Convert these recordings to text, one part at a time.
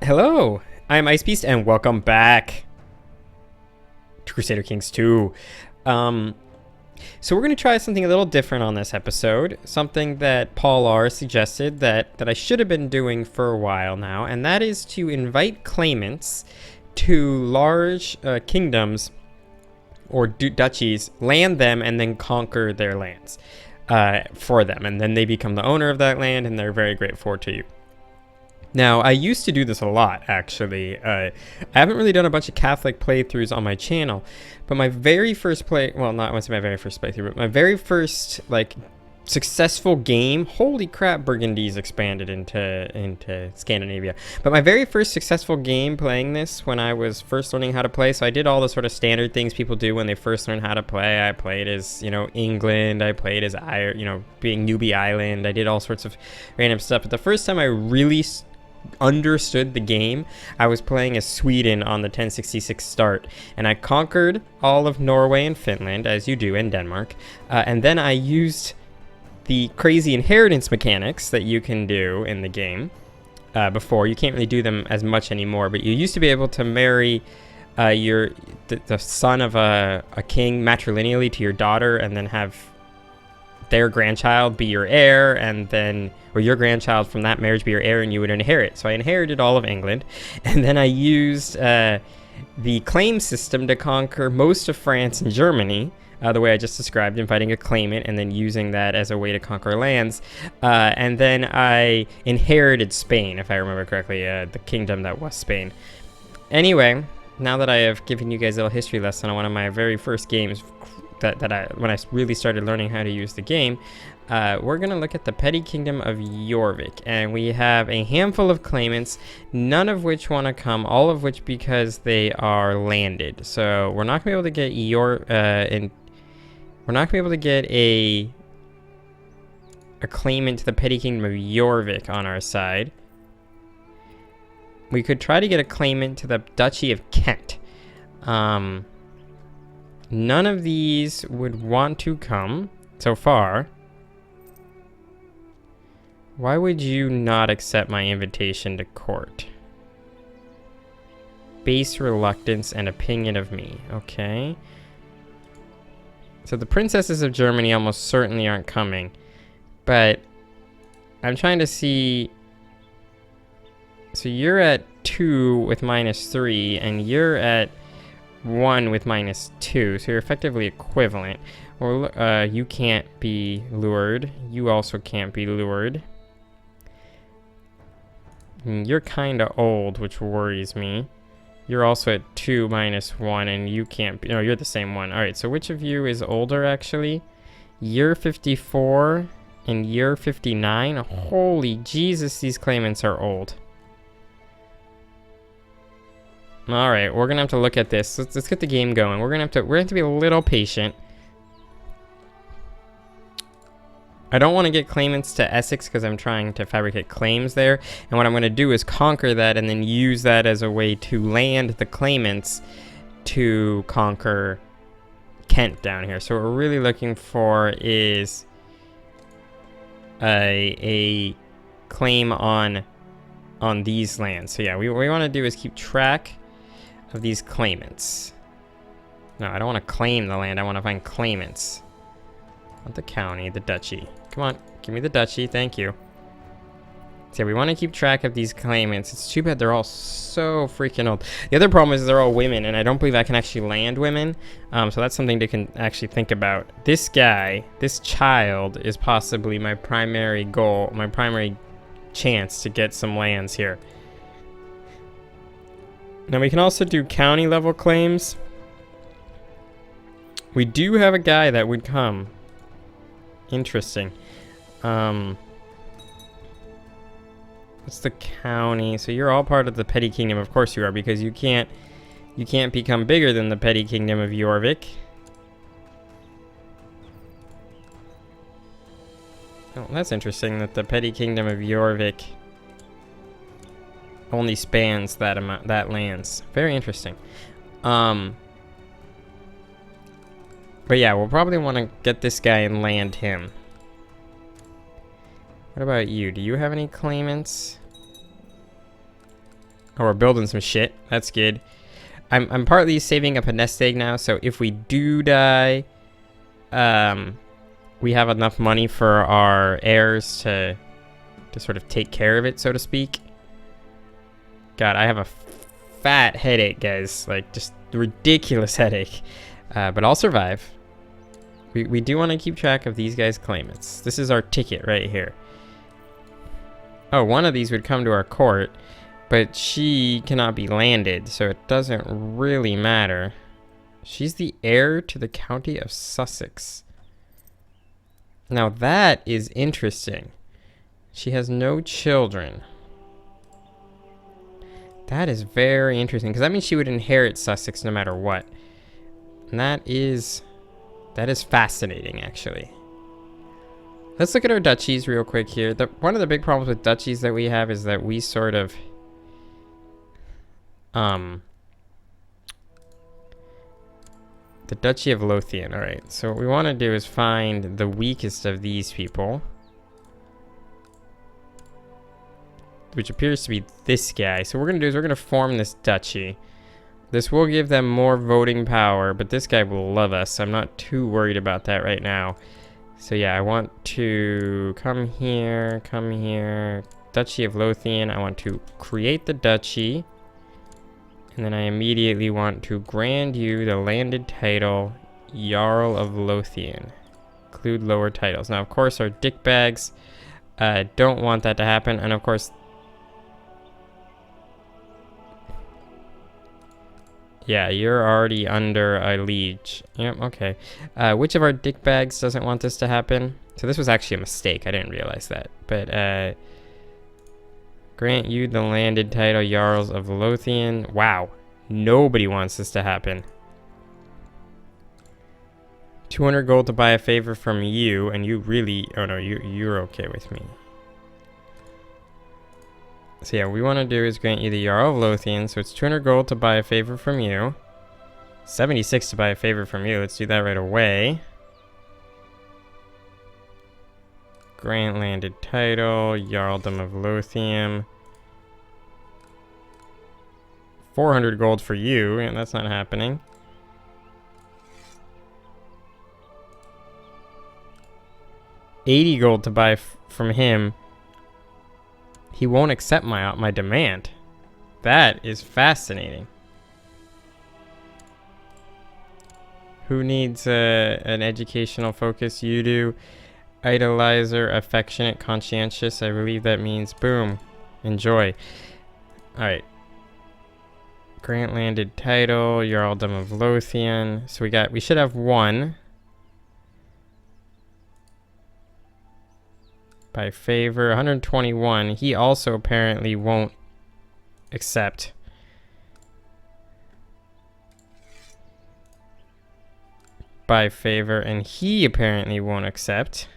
Hello, I'm IceBeast and welcome back to Crusader Kings 2. So we're going to try something a little different on this episode, something that Paul R. suggested that I should have been doing for a while now, and that is to invite claimants to large kingdoms or duchies, land them, and then conquer their lands for them, and then they become the owner of that land and they're very grateful to you. Now, I used to do this a lot, actually. I haven't really done a bunch of Catholic playthroughs on my channel, but my very first well, not once my very first playthrough, but my very first, successful game, holy crap, Burgundy's expanded into Scandinavia. But my very first successful game playing this when I was first learning how to play, so I did all the sort of standard things people do when they first learn how to play. I played as, England, I played as, being Newbie Island, I did all sorts of random stuff. But the first time I really understood the game, I was playing as Sweden on the 1066 start, and I conquered all of Norway and Finland, as you do, in Denmark, and then I used the crazy inheritance mechanics that you can do in the game. Before, you can't really do them as much anymore, but you used to be able to marry the son of a king matrilineally to your daughter, and then have their grandchild be your heir, and then, or your grandchild from that marriage be your heir, and you would inherit. So I inherited all of England, and then I used the claim system to conquer most of France and Germany, the way I just described, inviting a claimant and then using that as a way to conquer lands. And then I inherited Spain, if I remember correctly, the kingdom that was Spain. Anyway, now that I have given you guys a little history lesson on one of my very first games, when I really started learning how to use the game, we're going to look at the petty kingdom of Jorvik, and we have a handful of claimants, none of which want to come, all of which because they are landed. So we're not going to be able to get we're not going to be able to get a claimant to the petty kingdom of Jorvik on our side. We could try to get a claimant to the Duchy of Kent. None of these would want to come so far. Why would you not accept my invitation to court? Base reluctance and opinion of me. Okay. So the princesses of Germany almost certainly aren't coming. But I'm trying to see. So you're at 2 with -3, and you're at 1 with -2, so you're effectively equivalent. Or you can't be lured. You also can't be lured. And you're kind of old, which worries me. You're also at 2 -1, and you can't be. No, you're the same one. All right, so which of you is older, actually? You're 54, and you're 59. Holy Jesus, these claimants are old. All right, we're gonna have to look at this. Let's get the game going. We're gonna have to be a little patient. I don't want to get claimants to Essex because I'm trying to fabricate claims there. And what I'm gonna do is conquer that and then use that as a way to land the claimants to conquer Kent down here. So what we're really looking for is a claim on these lands. So yeah, what we want to do is keep track of these claimants. No, I don't want to claim the land. I want to find claimants. Not the county, the duchy. Come on, give me the duchy. Thank you. So we want to keep track of these claimants. It's too bad they're all so freaking old. The other problem is they're all women, and I don't believe I can actually land women. So that's something to actually think about. This guy, this child, is possibly my primary goal, my primary chance to get some lands here. Now we can also do county level claims. We do have a guy that would come. Interesting. What's the county? So you're all part of the petty kingdom. Of course you are, because you can't become bigger than the petty kingdom of Jorvik. Oh, that's interesting that the petty kingdom of Jorvik only spans that amount, that lands. Very interesting. But yeah, we'll probably want to get this guy and land him. What about you? Do you have any claimants? Oh, we're building some shit. That's good. I'm partly saving up a nest egg now, so if we do die, we have enough money for our heirs to sort of take care of it, so to speak. God, I have a fat headache, guys. Like, just ridiculous headache. But I'll survive. We do want to keep track of these guys' claimants. This is our ticket right here. Oh, one of these would come to our court, but she cannot be landed, so it doesn't really matter. She's the heir to the county of Sussex. Now that is interesting. She has no children. That is very interesting, because that means she would inherit Sussex no matter what. And that is fascinating, actually. Let's look at our duchies real quick here. One of the big problems with duchies that we have is that we sort of the Duchy of Lothian. All right, so what we want to do is find the weakest of these people, which appears to be this guy. So what we're going to do is we're going to form this duchy. This will give them more voting power, but this guy will love us. I'm not too worried about that right now. So yeah, I want to come here, Duchy of Lothian. I want to create the duchy. And then I immediately want to grant you the landed title, Jarl of Lothian. Include lower titles. Now, of course, our dickbags don't want that to happen. And of course, yeah, you're already under a liege. Yep, okay. Which of our dickbags doesn't want this to happen? So this was actually a mistake. I didn't realize that. But grant you the landed title, Jarls of Lothian. Wow. Nobody wants this to happen. 200 gold to buy a favor from you, and you really... Oh, no, you're okay with me. So yeah, what we want to do is grant you the Jarl of Lothian. So it's 200 gold to buy a favor from you. 76 to buy a favor from you. Let's do that right away. Grant landed title, Jarldom of Lothian. 400 gold for you, and that's not happening. $80 gold to buy from him. He won't accept my demand. That is fascinating. Who needs an educational focus? You do. Idolizer, affectionate, conscientious. I believe that means boom. Enjoy. Alright. Grant landed title, Jarldom of Lothian. So we should have one. By favor, 121. He also apparently won't accept. By favor, and he apparently won't accept.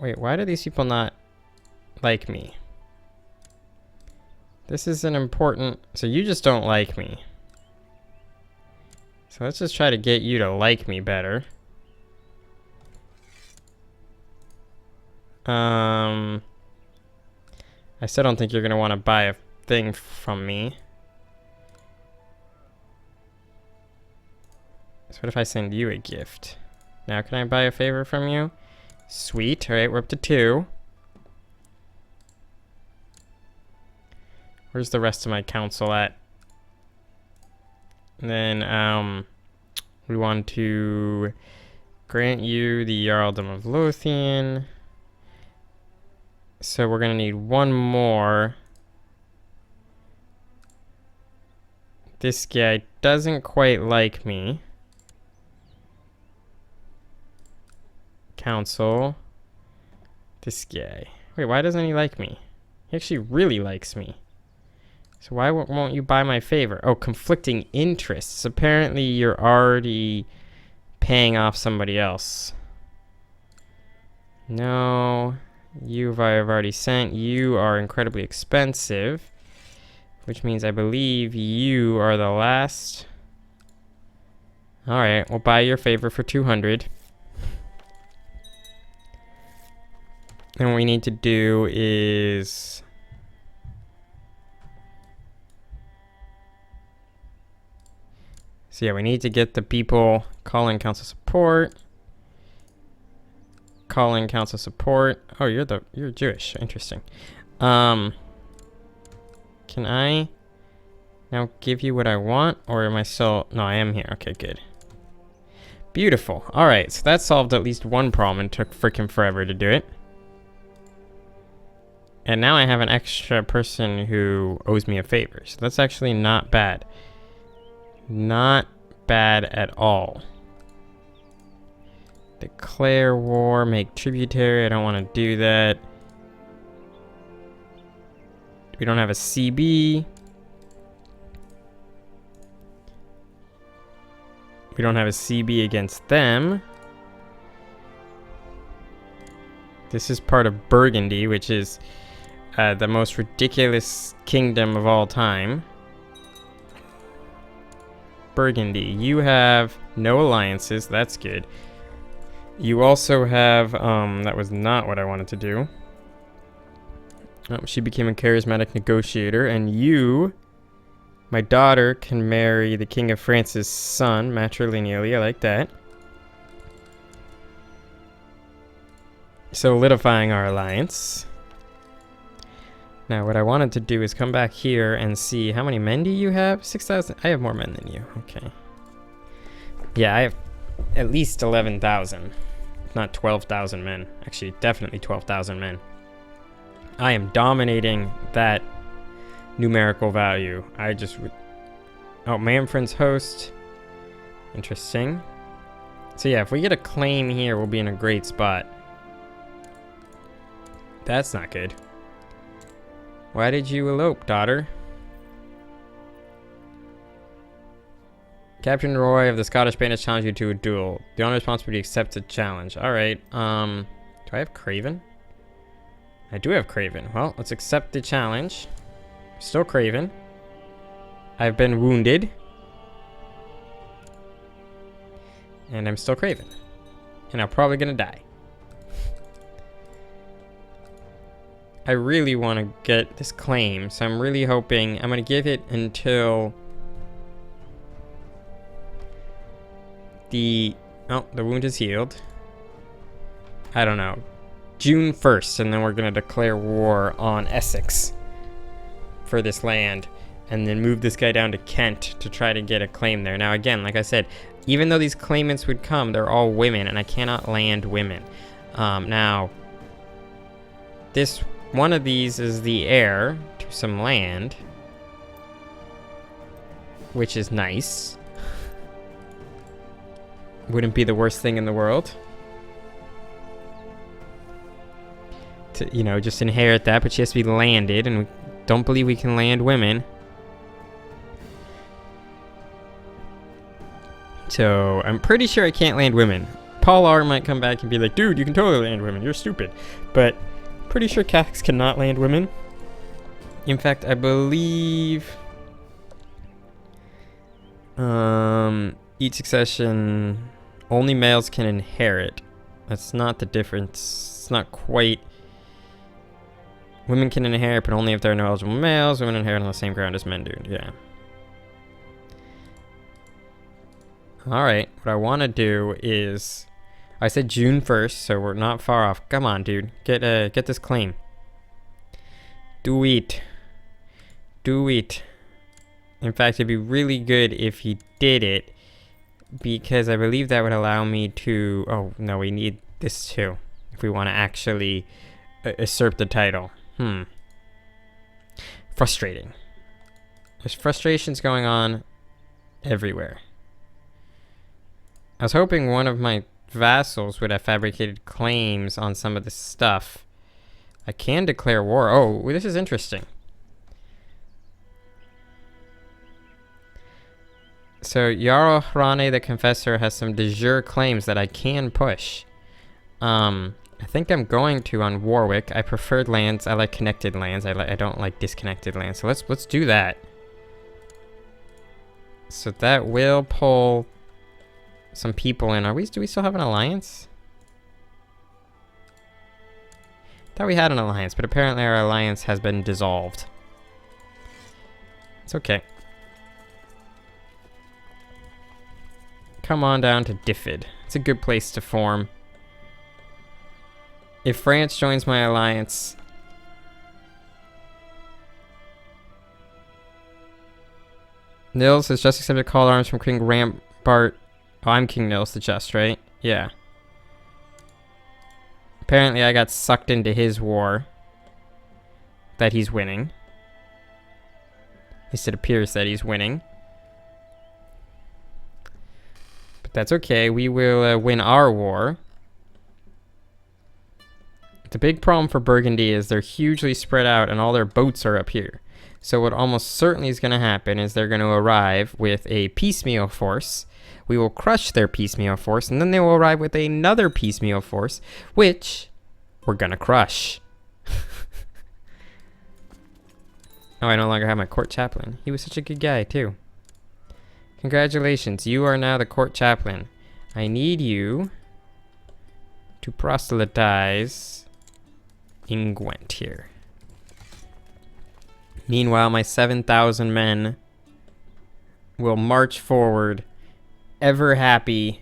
Wait, why do these people not like me? This is an important... So you just don't like me. So let's just try to get you to like me better. I still don't think you're going to want to buy a thing from me. So what if I send you a gift? Now can I buy a favor from you? Sweet. Alright, we're up to 2. Where's the rest of my council at? And then we want to grant you the Jarldom of Lothian. So we're going to need one more. This guy doesn't quite like me. Council. This guy. Wait, why doesn't he like me? He actually really likes me. So why won't you buy my favor? Oh, conflicting interests. Apparently you're already paying off somebody else. No. I've already sent. You are incredibly expensive. Which means I believe you are the last. Alright, we'll buy your favor for 200. And what we need to do is So yeah, we need to get the people. Call in council support. Call in council support. Oh, you're Jewish. Interesting. Can I now give you what I want, or am I still? No, I am here. Okay, good. Beautiful. All right, so that solved at least one problem and took freaking forever to do it. And now I have an extra person who owes me a favor, so that's actually not bad. Not bad at all. Declare war, make tributary. I don't want to do that. We don't have a CB. We don't have a CB against them. This is part of Burgundy, which is the most ridiculous kingdom of all time. Burgundy, you have no alliances. That's good. You also have, that was not what I wanted to do. Oh, she became a charismatic negotiator, and you, my daughter, can marry the King of France's son, matrilineally. I like that. Solidifying our alliance. Now, what I wanted to do is come back here and see how many men do you have? 6,000? I have more men than you. Okay. Yeah, I have at least 11,000. Not 12,000 men. Actually, definitely 12,000 men. I am dominating that numerical value. I just... Oh, Manfred's host. Interesting. So yeah, if we get a claim here, we'll be in a great spot. That's not good. Why did you elope, daughter? Captain Roy of the Scottish Band has challenged you to a duel. The only responsibility accepts the challenge. Alright, do I have Craven? I do have Craven. Well, let's accept the challenge. Still Craven. I've been wounded. And I'm still Craven. And I'm probably gonna die. I really want to get this claim, so I'm really hoping... I'm gonna give it until... the wound is healed. I don't know. June 1st, and then we're gonna declare war on Essex for this land, and then move this guy down to Kent to try to get a claim there. Now again, like I said, even though these claimants would come, they're all women, and I cannot land women. Now, this one of these is the heir to some land, which is nice. Wouldn't be the worst thing in the world to, you know, just inherit that, but she has to be landed, and we don't believe we can land women. So I'm pretty sure I can't land women. Paul R might come back and be like, dude, you can totally land women, you're stupid. But pretty sure Catholics cannot land women. In fact, I believe each succession only males can inherit. That's not the difference. It's not quite. Women can inherit, but only if there are no eligible males. Women inherit on the same ground as men do. Yeah. Alright, what I want to do is... I said June 1st, so we're not far off. Come on, dude. Get this claim. Do it. Do it. In fact, it'd be really good if he did it, because I believe that would allow me to... Oh, no, we need this too, if we want to actually usurp the title. Frustrating. There's frustrations going on everywhere. I was hoping one of my vassals would have fabricated claims on some of this stuff. I can declare war. Oh, this is interesting. So Jarl Hrane the Confessor has some de jure claims that I can push. I think I'm going to on Warwick. I preferred lands. I like connected lands. I don't like disconnected lands. So let's do that. So that will pull some people in. Do we still have an alliance? Thought we had an alliance, but apparently our alliance has been dissolved. It's okay. come on down to Diffid. It's a good place to form. If France joins my alliance... Nils has just accepted call arms from King Rampart. Oh, I'm King Nils the Just, right? Yeah. Apparently I got sucked into his war. That he's winning. At least it appears that he's winning. But that's okay. We will win our war. The big problem for Burgundy is they're hugely spread out and all their boats are up here. So what almost certainly is going to happen is they're going to arrive with a piecemeal force. We will crush their piecemeal force, and then they will arrive with another piecemeal force, which we're going to crush. Oh, I no longer have my court chaplain. He was such a good guy, too. Congratulations, you are now the court chaplain. I need you to proselytize in Gwent here. Meanwhile, my 7,000 men will march forward, ever happy.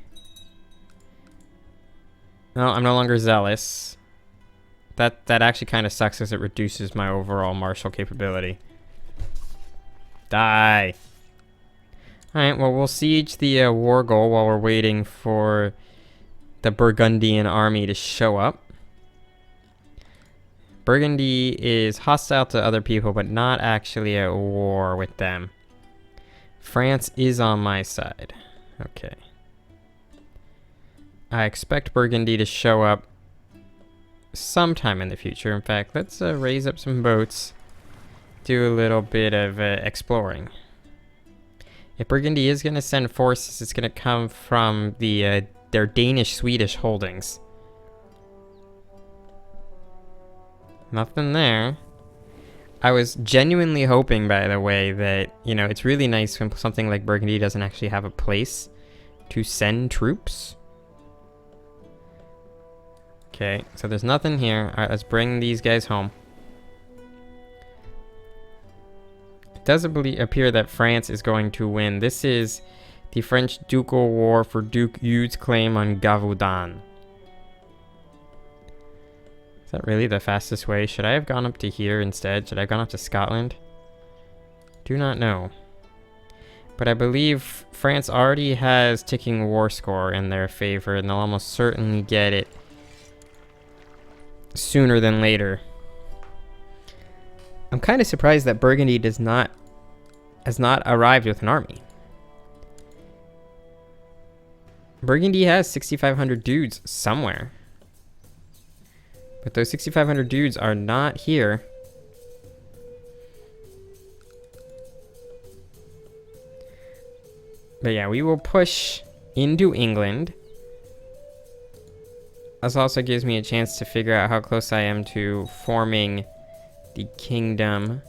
No, I'm no longer zealous. That actually kind of sucks as it reduces my overall martial capability. Die. Alright, well, we'll siege the war goal while we're waiting for the Burgundian army to show up. Burgundy is hostile to other people, but not actually at war with them. France is on my side. Okay. I expect Burgundy to show up sometime in the future. In fact, let's raise up some boats. Do a little bit of exploring. If Burgundy is going to send forces, it's going to come from the their Danish-Swedish holdings. Nothing there. I was genuinely hoping, by the way, that, you know, it's really nice when something like Burgundy doesn't actually have a place to send troops. Okay, so there's nothing here. Alright, let's bring these guys home. It does appear that France is going to win. This is the French ducal war for Duke Eudes' claim on Gavaudan. Is that really the fastest way? Should I have gone up to here instead? Should I have gone up to Scotland? Do not know. But I believe France already has ticking war score in their favor, and they'll almost certainly get it sooner than later. I'm kind of surprised that Burgundy has not arrived with an army. Burgundy has 6,500 dudes somewhere. But those 6,500 dudes are not here. But yeah, we will push into England. This also gives me a chance to figure out how close I am to forming the kingdom.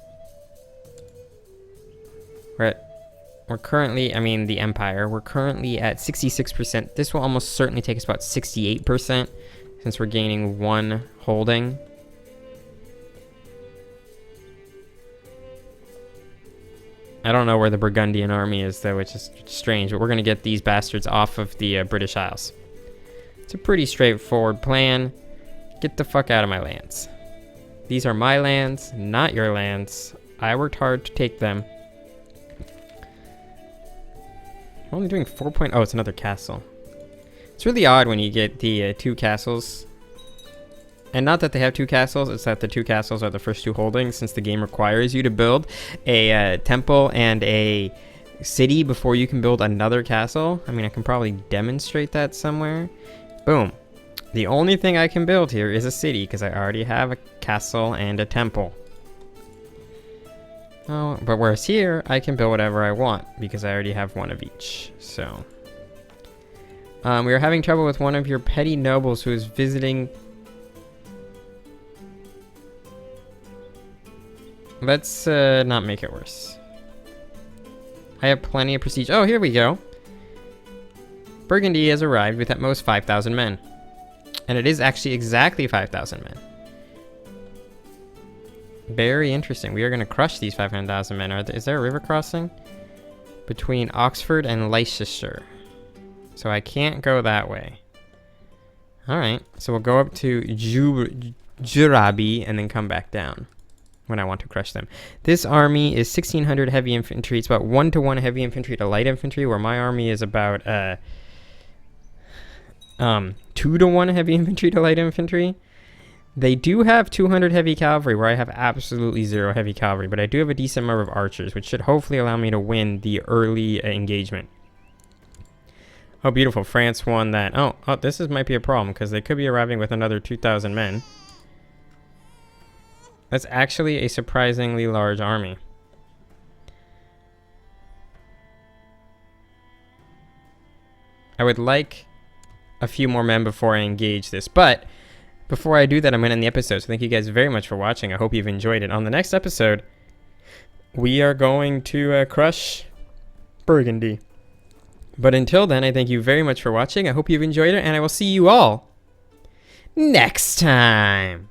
We're currently, I mean the empire, we're currently at 66%. This will almost certainly take us about 68% since we're gaining one holding. I don't know where the Burgundian army is though, which is strange, but we're going to get these bastards off of the British Isles. It's a pretty straightforward plan. Get the fuck out of my lands. These are my lands, not your lands. I worked hard to take them. I'm only doing 4 point... Oh, it's another castle. It's really odd when you get the two castles. And not that they have two castles, it's that the two castles are the first two holdings, since the game requires you to build a temple and a city before you can build another castle. I mean, I can probably demonstrate that somewhere. Boom. The only thing I can build here is a city, because I already have a castle and a temple. Oh, but whereas here, I can build whatever I want, because I already have one of each, so... we are having trouble with one of your petty nobles who is visiting... Let's not make it worse. I have plenty of prestige. Oh, here we go. Burgundy has arrived with at most 5,000 men. And it is actually exactly 5,000 men. Very interesting. We are going to crush these 500,000 men. Is there a river crossing? Between Oxford and Leicester. So I can't go that way. Alright, so we'll go up to Jurabi and then come back down when I want to crush them. This army is 1,600 heavy infantry. It's about 1-to-1 heavy infantry to light infantry, where my army is about 2-to-1 heavy infantry to light infantry. They do have 200 heavy cavalry, where I have absolutely 0 heavy cavalry, but I do have a decent number of archers, which should hopefully allow me to win the early engagement. Oh, beautiful. France won that. Oh, this might be a problem, because they could be arriving with another 2,000 men. That's actually a surprisingly large army. I would like a few more men before I engage this, but before I do that, I'm going to end the episode. So thank you guys very much for watching. I hope you've enjoyed it. On the next episode, we are going to crush Burgundy. But until then, I thank you very much for watching. I hope you've enjoyed it, and I will see you all next time.